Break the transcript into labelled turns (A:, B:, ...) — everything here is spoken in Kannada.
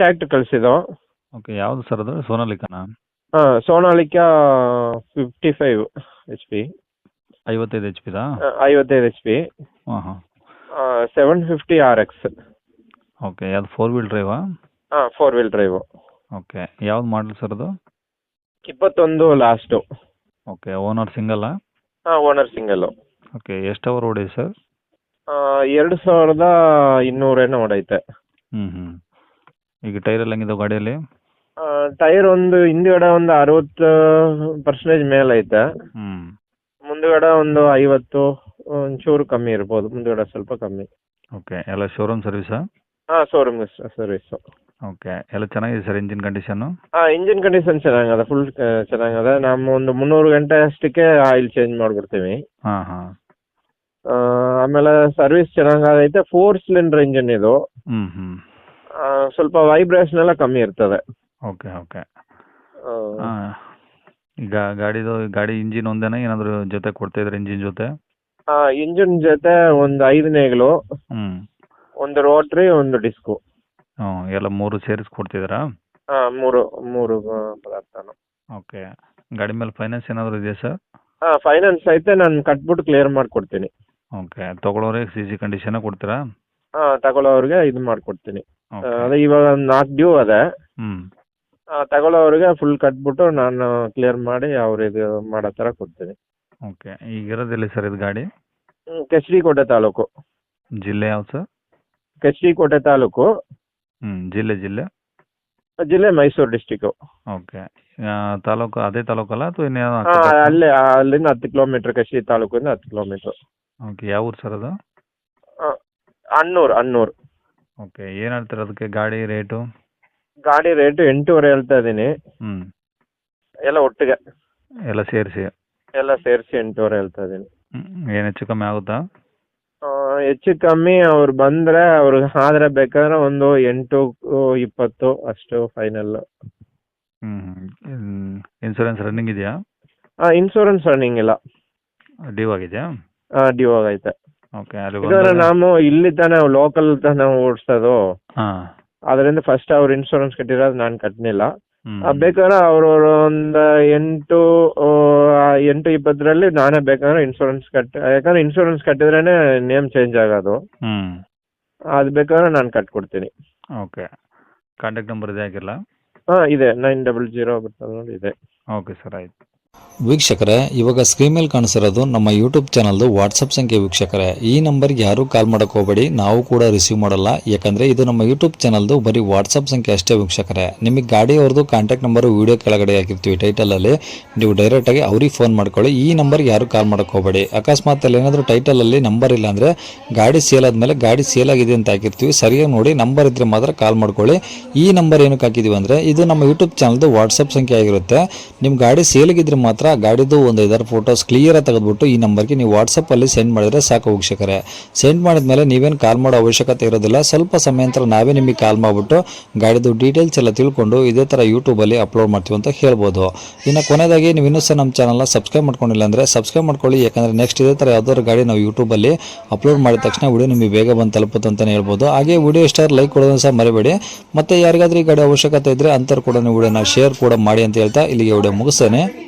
A: ಟ್ಯಾಕ್ಟ್ರ್ ಕಳಿಸಿದ್ದು.
B: ಓಕೆ, ಯಾವುದು ಸರ್ ಅದು? ಸೋನಾಲಿಕಾನಾ?
A: ಸೋನಾಲಿಕಾ 55 HP.
B: 55 ಎಚ್ ಪಿದಾ?
A: 55 HP.
B: ಹಾಂ ಹಾಂ.
A: 750 RX.
B: ಓಕೆ, ಯಾವುದು 4 ವೀಲ್ ಡ್ರೈವಾ?
A: 4 ವೀಲ್ ಡ್ರೈವು.
B: ಓಕೆ, ಯಾವ್ದು ಮಾಡಲ್ ಸರ್ ಅದು?
A: 21 ಲಾಸ್ಟು.
B: ಓಕೆ, ಓನರ್ ಸಿಂಗಲ್ಲಾ?
A: Owner single.
B: ಓಕೆ, ಎಷ್ಟು ಅವರ್ ಓಡಿದೆ ಸರ್?
A: 2200 ಏನೋ ಹೊಡೈತೆ.
B: ಹ್ಞೂ. ಈಗ ಟೈರ್ ಎಲ್ಲ ಹೆಂಗಿದೆ ಗಾಡಿಯಲ್ಲಿ?
A: ಟೈರ್ ಒಂದು ಹಿಂದ್ಗಡೆ ಒಂದು 60% ಮೇಲೆ ಐತೆ.
B: ಹ್ಞೂ.
A: ಮುಂದ್ಗಡೆ ಒಂದು 50, ಒಂಚೂರು ಕಮ್ಮಿ ಇರ್ಬೋದು. ಮುಂದ್ಗಡೆ ಸ್ವಲ್ಪ ಕಮ್ಮಿ.
B: ಓಕೆ, ಎಲ್ಲ ಶೋರೂಮ್ ಸರ್ವಿಸಾ?
A: Showroom service.
B: ಓಕೆ, ಎಲ್ಲ ಚೆನ್ನಾಗಿದೆ sir engine condition?
A: Engine condition ಚೆನ್ನಾಗದ, ಫುಲ್ ಚೆನ್ನಾಗದ. ನಮ್ಮ ಒಂದು 300 ಗಂಟೆ ಅಷ್ಟಕ್ಕೆ ಆಯಿಲ್ ಚೇಂಜ್ ಮಾಡ್ಬಿಡ್ತೀವಿ.
B: ಹಾಂ ಹಾಂ.
A: ಆಮೇಲೆ ಸರ್ವಿಸ್ ಚೆನ್ನಾಗೈತೆ. 4 ಸಿಲಿಂಡರ್ ಇಂಜಿನ್ ಇದು.
B: ಹ್ಞೂ.
A: ಸ್ವಲ್ಪ ವೈಬ್ರೇಷನ್ ಎಲ್ಲ ಕಮ್ಮಿ ಇರ್ತದೆ.
B: Okay okay. ಹಾಂ, ಈಗ ಗಾಡಿ ಇಂಜಿನ್ ಒಂದೇನಾ, ಏನಾದರೂ ಜೊತೆ ಕೊಡ್ತಾ ಇದ್ದಾರೆ ಇಂಜಿನ್ ಜೊತೆ?
A: ಇಂಜಿನ್ ಜೊತೆ ಒಂದು 5 ನೇಗಿಲು,
B: ಹ್ಞೂ,
A: ಒಂದು ರೋಟ್ರಿ, ಒಂದು ಡಿಸ್ಕು.
B: ಹ್ಞೂ, ಎಲ್ಲ 3 ಸೇರಿಸಿ ಕೊಡ್ತಿದ್ದೀರಾ?
A: ಮೂರು ಪದಾರ್ಥನು.
B: ಓಕೆ, ಗಾಡಿ ಮೇಲೆ ಫೈನಾನ್ಸ್ ಏನಾದರೂ ಇದೆಯಾ ಸರ್?
A: ಫೈನಾನ್ಸ್ ಐತೆ, ನಾನು ಕಟ್ಬಿಟ್ಟು ಕ್ಲಿಯರ್ ಮಾಡಿಕೊಡ್ತೀನಿ.
B: ಓಕೆ, ತೊಗೊಳೋರಿಗೆ ಸಿ ಸಿ ಕಂಡೀಷನ್ ಕೊಡ್ತೀರಾ?
A: ತಗೊಳ್ಳೋರಿಗೆ ಇದು ಮಾಡಿಕೊಡ್ತೀನಿ.
B: ಓಕೆ.
A: ಅದೇ ಇವಾಗ ಒಂದು 4 ಡ್ಯೂ ಅದೇ.
B: ಹ್ಞೂ.
A: ತಗೊಳ್ಳೋರಿಗೆ ಫುಲ್ ಕಟ್ಬಿಟ್ಟು ನಾನು ಕ್ಲಿಯರ್ ಮಾಡಿ ಅವ್ರಿಗೆ ಮಾಡೋ ಥರ ಕೊಡ್ತೀನಿ.
B: ಓಕೆ, ಈಗ ಇರೋದಿಲ್ಲ ಸರ್ ಇದು ಗಾಡಿ?
A: ಕೆಚ್ಡಿಕೋಟೆ ತಾಲೂಕು.
B: ಜಿಲ್ಲೆ ಯಾವ್ದು ಸರ್?
A: ಕೆಚ್ಡಿಕೋಟೆ ತಾಲೂಕು.
B: ಜಿಲ್ಲೆ
A: ಮೈಸೂರು ಡಿಸ್ಟಿಕ್ಕು.
B: ಓಕೆ, ತಾಲೂಕು ಅದೇ ತಾಲೂಕಲ್ಲ ಅಥವಾ ಇನ್ನೇನು?
A: ಅಲ್ಲಿಂದ 10 ಕಿಲೋಮೀಟ್ರ್. ಕೆಚ್ಡಿ ತಾಲೂಕಿಂದ 10 ಕಿಲೋಮೀಟ್ರು.
B: ಓಕೆ, ಯಾವ ಊರು ಸರ್ ಅದು?
A: ಅಣ್ಣೂರು.
B: ಓಕೆ, ಏನು ಹೇಳ್ತಾರೆ ಅದಕ್ಕೆ ಗಾಡಿ ರೇಟು?
A: ಗಾಡಿ ರೇಟು 8.5 ಹೇಳ್ತಾ ಇದ್ದೀನಿ.
B: ಹ್ಞೂ,
A: ಎಲ್ಲ ಒಟ್ಟಿಗೆ
B: ಎಲ್ಲ ಸೇರಿಸಿ
A: 8.5 ಹೇಳ್ತಾ ಇದ್ದೀನಿ.
B: ಏನು ಹೆಚ್ಚು ಕಮ್ಮಿ ಆಗುತ್ತಾ?
A: ಹೆಚ್ಚು ಕಮ್ಮಿ ಅವ್ರು ಬಂದರೆ ಅವ್ರಿಗೆ ಆದರೆ ಬೇಕಾದ್ರೆ ಒಂದು 8-20 ಅಷ್ಟು ಫೈನಲ್.
B: ಇನ್ಸೂರೆನ್ಸ್ ರನ್ನಿಂಗ್ ಇದೆಯಾ?
A: ಇನ್ಶೂರೆನ್ಸ್ ರನ್ನಿಂಗ್ ಇಲ್ಲ,
B: ಡ್ಯೂ ಆಗಿದೆಯಾ?
A: ಡ್ಯೂ ಆಗೈತೆ.
B: ಓಕೆ,
A: ನಾವು ಇಲ್ಲಿ ತಾನೇ ಲೋಕಲ್ ತಾನೇ ಓಡಿಸೋದು.
B: ಹಾಂ,
A: ಅದರಿಂದ ಫಸ್ಟ್ ಅವ್ರು ಇನ್ಶೂರೆನ್ಸ್ ಕಟ್ಟಿರೋದು ನಾನು ಕಟ್ಟಲಿಲ್ಲ.
B: ಹ್ಞೂ.
A: ಬೇಕಾದ್ರೆ ಅವರು ಒಂದು 8-20ರಲ್ಲಿ ನಾನೇ ಬೇಕಾದ್ರೆ ಇನ್ಶೂರೆನ್ಸ್ ಯಾಕಂದ್ರೆ ಇನ್ಶೂರೆನ್ಸ್ ಕಟ್ಟಿದ್ರೇ ನೇಮ್ ಚೇಂಜ್ ಆಗೋದು.
B: ಹ್ಞೂ.
A: ಅದು ಬೇಕಾದ್ರೆ ನಾನು ಕಟ್ಕೊಡ್ತೀನಿ.
B: ಓಕೆ, ಕಾಂಟ್ಯಾಕ್ಟ್ ನಂಬರ್ ಇದೆ ಆಗಿಲ್ಲ?
A: ಇದೆ, 900 ಬರ್ತದೆ ನೋಡಿ, ಇದೆ.
B: ಓಕೆ ಸರ್, ಆಯ್ತು.
C: ವೀಕ್ಷಕರೇ, ಇವಾಗ ಸ್ಕ್ರೀನ್ ಮೇಲೆ ಕಾಣಿಸಿರೋದು ನಮ್ಮ ಯೂಟ್ಯೂಬ್ ಚಾನಲ್ದು ವಾಟ್ಸಪ್ ಸಂಖ್ಯೆ. ವೀಕ್ಷಕರೇ, ಈ ನಂಬರ್ಗೆ ಯಾರೂ ಕಾಲ್ ಮಾಡೋಕೆ ಹೋಗಬೇಡಿ, ನಾವು ಕೂಡ ರಿಸೀವ್ ಮಾಡಲ್ಲ. ಯಾಕಂದರೆ ಇದು ನಮ್ಮ ಯೂಟ್ಯೂಬ್ ಚಾನಲ್ದು ಬರೀ ವಾಟ್ಸಪ್ ಸಂಖ್ಯೆ ಅಷ್ಟೇ. ವೀಕ್ಷಕರೇ, ನಿಮಗೆ ಗಾಡಿಯವ್ರದ್ದು ಕಾಂಟ್ಯಾಕ್ಟ್ ನಂಬರು ವೀಡಿಯೋ ಕೆಳಗಡೆ ಹಾಕಿರ್ತೀವಿ ಟೈಟಲಲ್ಲಿ, ನೀವು ಡೈರೆಕ್ಟಾಗಿ ಅವ್ರಿಗೆ ಫೋನ್ ಮಾಡ್ಕೊಳ್ಳಿ. ಈ ನಂಬರ್ಗೆ ಯಾರೂ ಕಾಲ್ ಮಾಡೋಕೆ ಹೋಗಬೇಡಿ. ಅಕಸ್ಮಾತ್ ಅಲ್ಲಿ ಏನಾದರೂ ಟೈಟಲಲ್ಲಿ ನಂಬರ್ ಇಲ್ಲ ಅಂದರೆ ಗಾಡಿ ಸೇಲ್ ಆದಮೇಲೆ ಗಾಡಿ ಸೇಲ್ ಆಗಿದೆ ಅಂತ ಹಾಕಿರ್ತೀವಿ, ಸರಿಯಾಗಿ ನೋಡಿ ನಂಬರ್ ಇದ್ದರೆ ಮಾತ್ರ ಕಾಲ್ ಮಾಡ್ಕೊಳ್ಳಿ. ಈ ನಂಬರ್ ಏನಕ್ಕೆ ಹಾಕಿದ್ದೀವಿ ಅಂದರೆ ಇದು ನಮ್ಮ ಯೂಟ್ಯೂಬ್ ಚಾನಲ್ದು ವಾಟ್ಸಪ್ ಸಂಖ್ಯೆ ಆಗಿರುತ್ತೆ. ನಿಮ್ಮ ಗಾಡಿ ಸೇಲಿಗಿದ್ರೆ ಮಾತ್ರ ಗಾಡಿದು ಒಂದು 5 ಫೋಟೋಸ್ ಕ್ಲಿಯರ್ ತೆಗೆದುಬಿಟ್ಟು ಈ ನಂಬರ್ಗೆ ನೀವು ವಾಟ್ಸಪ್ಪಲ್ಲಿ ಸೆಂಡ್ ಮಾಡಿದರೆ ಸಾಕು. ವೀಕ್ಷಕರೇ, ಸೆಂಡ್ ಮಾಡಿದ್ಮೇಲೆ ನೀವೇನು ಕಾಲ್ ಮಾಡೋ ಅವಶ್ಯಕತೆ ಇರೋದಿಲ್ಲ. ಸ್ವಲ್ಪ ಸಮಯ ನಂತರ ನಾವೇ ನಿಮಗೆ ಕಾಲ್ ಮಾಡಿಬಿಟ್ಟು ಗಾಡಿದು ಡೀಟೇಲ್ಸ್ ಎಲ್ಲ ತಿಳ್ಕೊಂಡು ಇದೇ ಥರ ಯೂಟ್ಯೂಬಲ್ಲಿ ಅಪ್ಲೋಡ್ ಮಾಡ್ತೀವಿ ಅಂತ ಹೇಳ್ಬೋದು. ಇನ್ನು ಕೊನೆಯದಾಗಿ ನೀವು ಇನ್ನೂ ಸಹ ನಮ್ಮ ಚಾನಲ್ನ ಸಬ್ಸ್ಕ್ರೈಬ್ ಮಾಡ್ಕೊಂಡಿಲ್ಲ ಅಂದರೆ ಸಬ್ಸ್ಕ್ರೈಬ್ ಮಾಡ್ಕೊಳ್ಳಿ. ಯಾಕಂದರೆ ನೆಕ್ಸ್ಟ್ ಇದೇ ಥರ ಯಾವ್ದಾದ್ರು ಗಾಡಿ ನಾವು ಯೂಟ್ಯೂಬಲ್ಲಿ ಅಪ್ಲೋಡ್ ಮಾಡಿದ ತಕ್ಷಣ ವಿಡಿಯೋ ನಿಮಗೆ ಬೇಗ ಬಂದು ತಲುಪುತ್ತೆ ಅಂತಲೇ ಹೇಳ್ಬೋದು. ಹಾಗೆ ವಿಡಿಯೋ ಇಷ್ಟ ಲೈಕ್ ಕೊಡೋದನ್ನು ಸಹ ಮರಿಬೇಡಿ. ಮತ್ತು ಯಾರಿಗಾದ್ರೂ ಈ ಗಾಡಿ ಅವಶ್ಯಕತೆ ಇದ್ದರೆ ಅಂಥವ್ರು ಕೂಡ ನೀವು ವಿಡಿಯೋನ ಶೇರ್ ಕೂಡ ಮಾಡಿ ಅಂತ ಹೇಳ್ತಾ ಇಲ್ಲಿಗೆ ವಿಡಿಯೋ ಮುಗಿಸ್ತೇನೆ.